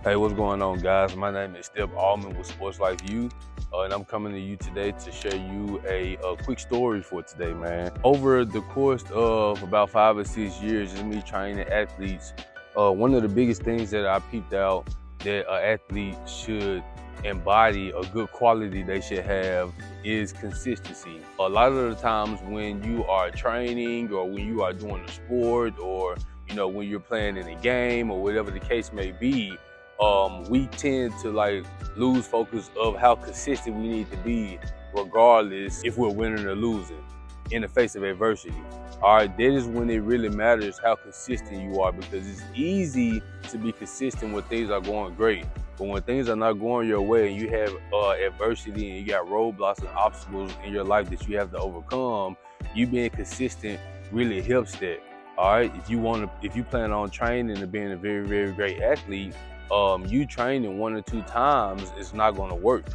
Hey, what's going on, guys? My name is Steph Allman with Sports Life U, and I'm coming to you today to share you a quick story for today, man. Over the course of about 5 or 6 years, just me training athletes, one of the biggest things that I peeped out that an athlete should embody, a good quality they should have, is consistency. A lot of the times when you are training or when you are doing a sport or when you're playing in a game or whatever the case may be, we tend to lose focus of how consistent we need to be regardless if we're winning or losing in the face of adversity. All right, that is when it really matters how consistent you are, because it's easy to be consistent when things are going great. But when things are not going your way and you have adversity and you got roadblocks and obstacles in your life that you have to overcome, you being consistent really helps that. All right, if you plan on training and being a very, very great athlete, you training 1 or 2 times is not going to work.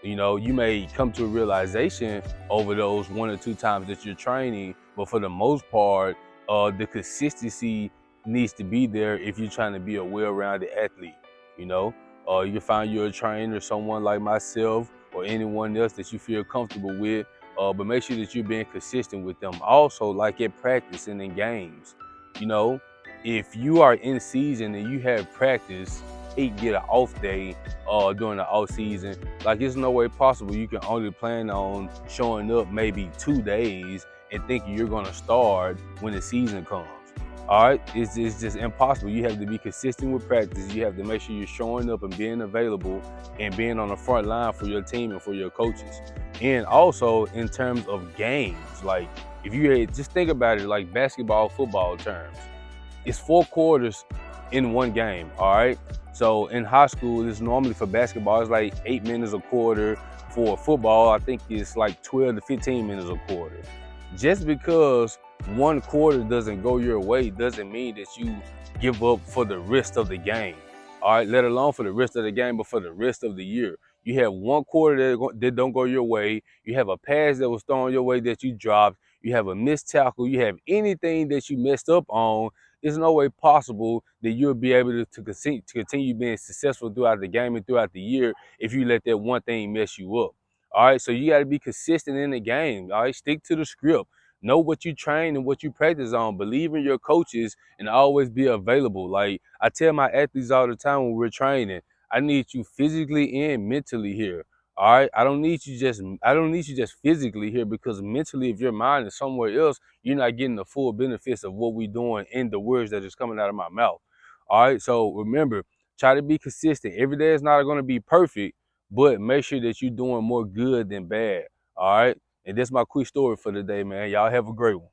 You may come to a realization over those 1 or 2 times that you're training, but for the most part, the consistency needs to be there if you're trying to be a well-rounded athlete. You find you're a trainer, someone like myself or anyone else that you feel comfortable with, but make sure that you're being consistent with them. Also, like at practice and in games, if you are in season and you have practice, get an off day during the off season, it's no way possible you can only plan on showing up maybe 2 days and thinking you're going to start when the season comes. All right, it's just impossible. You have to be consistent with practice. You have to make sure you're showing up and being available and being on the front line for your team and for your coaches. And also in terms of games, if you just think about it like basketball, football terms, it's 4 quarters in one game. All right. So in high school, it's normally for basketball, it's like 8 minutes a quarter. For football, I think it's like 12 to 15 minutes a quarter. Just because 1 quarter doesn't go your way doesn't mean that you give up for the rest of the game. All right, let alone for the rest of the game, but for the rest of the year. You have 1 quarter that don't go your way. You have a pass that was thrown your way that you dropped. You have a missed tackle. You have anything that you messed up on. There's no way possible that you'll be able to continue being successful throughout the game and throughout the year if you let that one thing mess you up. All right, so you got to be consistent in the game. All right, stick to the script. Know what you train and what you practice on. Believe in your coaches and always be available. Like I tell my athletes all the time when we're training, I need you physically and mentally here. All right, I don't need you just physically here, because mentally, if your mind is somewhere else, you're not getting the full benefits of what we're doing in the words that is coming out of my mouth. All right, so remember, try to be consistent. Every day is not going to be perfect, but make sure that you're doing more good than bad. All right, and that's my quick story for today, man. Y'all have a great one.